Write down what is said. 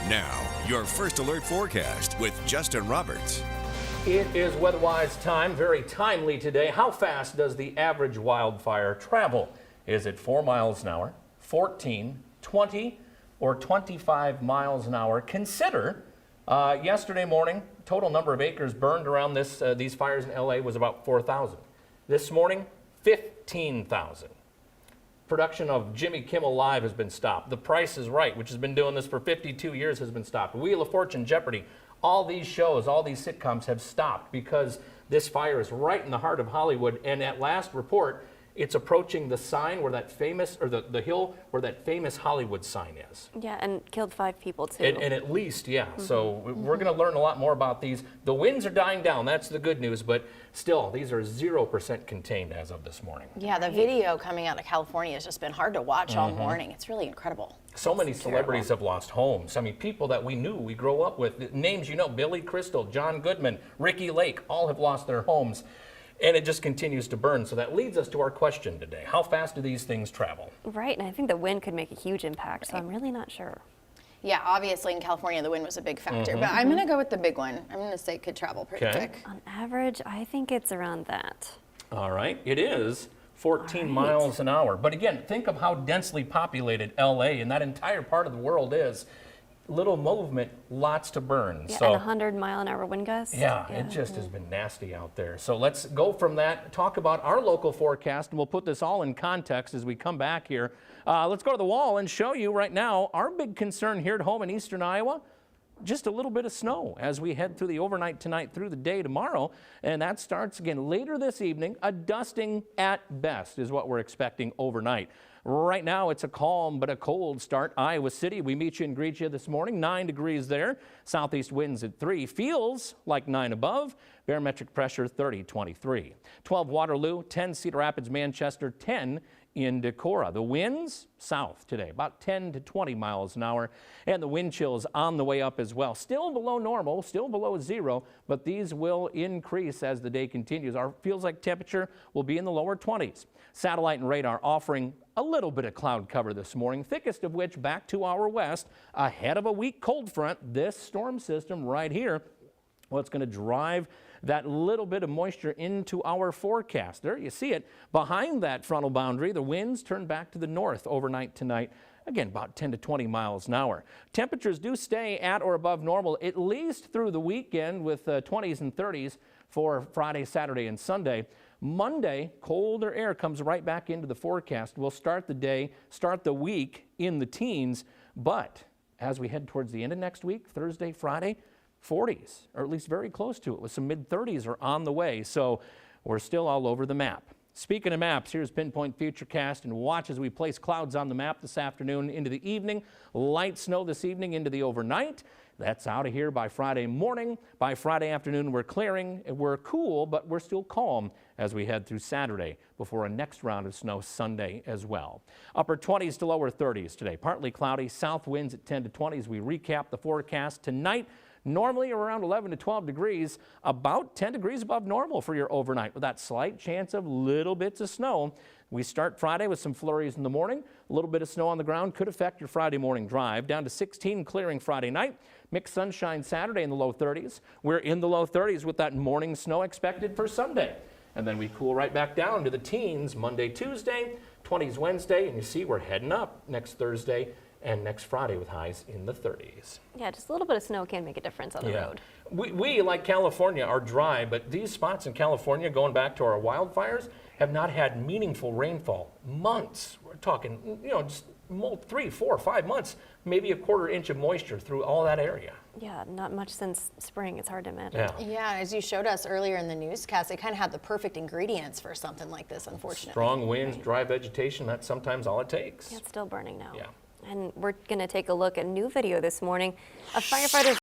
Now, your first alert forecast with Justin Roberts. It is weather-wise time, very timely today. How fast does the average wildfire travel? Is it 4 miles an hour, 14, 20, or 25 miles an hour? Consider yesterday morning, total number of acres burned around these fires in LA was about 4,000. This morning, 15,000. Production of Jimmy Kimmel Live has been stopped. The Price is Right, which has been doing this for 52 years, has been stopped. Wheel of Fortune, Jeopardy, all these shows, all these sitcoms have stopped because this fire is right in the heart of Hollywood. And at last report, it's approaching the sign where that famous, or the hill where that famous Hollywood sign is. Yeah, and killed 5 people too. And at least, yeah. So we're going to learn a lot more about these. The winds are dying down. That's the good news. But still, these are 0% contained as of this morning. Yeah, the video coming out of California has just been hard to watch all morning. It's really incredible. So many celebrities have lost homes. I mean, people that we knew, we grew up with, names you know, Billy Crystal, John Goodman, Ricky Lake, all have lost their homes. And it just continues to burn. So that leads us to our question today. How fast do these things travel? Right, and I think the wind could make a huge impact, so I'm really not sure. Yeah, obviously in California the wind was a big factor, but I'm going to go with the big one. I'm going to say it could travel pretty quick. On average, I think it's around that. All right, it is 14 miles an hour. But again, think of how densely populated LA and that entire part of the world is. Little movement, lots to burn. Yeah, so, and 100-mile-an-hour wind gusts. Yeah, it just has been nasty out there. So let's go from that, talk about our local forecast, and we'll put this all in context as we come back here. Let's go to the wall and show you right now our big concern here at home in eastern Iowa. Just a little bit of snow as we head through the overnight tonight through the day tomorrow. And that starts again later this evening. A dusting at best is what we're expecting overnight. Right now, it's a calm but a cold start. Iowa City, we meet you and greet you this morning. 9 degrees there. Southeast winds at 3. Feels like 9 above. Barometric pressure 30-23. 12 Waterloo, 10 Cedar Rapids, Manchester, 10 in Decorah. The winds south today, about 10 to 20 miles an hour, and the wind chills on the way up as well. Still below normal, still below 0, but these will increase as the day continues. Our feels like temperature will be in the lower 20s. Satellite and radar offering a little bit of cloud cover this morning, thickest of which back to our west, ahead of a weak cold front. This storm system right here, well, it's going to drive that little bit of moisture into our forecast. There you see it. Behind that frontal boundary, the winds turn back to the north overnight tonight. Again, about 10 to 20 miles an hour. Temperatures do stay at or above normal at least through the weekend with 20s and 30s for Friday, Saturday, and Sunday. Monday, colder air comes right back into the forecast. We'll start the day, start the week in the teens, but as we head towards the end of next week, Thursday, Friday, 40s, or at least very close to it, with some mid-30s are on the way. So we're still all over the map. Speaking of maps, here's Pinpoint Futurecast, and watch as we place clouds on the map this afternoon into the evening. Light snow this evening into the overnight. That's out of here by Friday morning. By Friday afternoon, we're clearing. We're cool, but we're still calm as we head through Saturday before a next round of snow Sunday as well. Upper 20s to lower 30s today. Partly cloudy, south winds at 10 to 20 as we recap the forecast tonight. Normally around 11 to 12 degrees, about 10 degrees above normal for your overnight with that slight chance of little bits of snow. We start Friday with some flurries in the morning. A little bit of snow on the ground could affect your Friday morning drive. Down to 16 clearing Friday night. Mixed sunshine Saturday in the low 30s. We're in the low 30s with that morning snow expected for Sunday. And then we cool right back down to the teens Monday, Tuesday, 20s Wednesday. And you see we're heading up next Thursday and next Friday with highs in the 30s. Yeah, just a little bit of snow can make a difference on the road. We, like California, are dry, but these spots in California, going back to our wildfires, have not had meaningful rainfall. Months. We're talking, you know, just 3, 4, 5 months, maybe a quarter inch of moisture through all that area. Yeah, not much since spring. It's hard to imagine. Yeah, as you showed us earlier in the newscast, it kind of had the perfect ingredients for something like this, unfortunately. Strong winds, dry vegetation, that's sometimes all it takes. Yeah, it's still burning now. Yeah. And we're going to take a look at a new video this morning of firefighters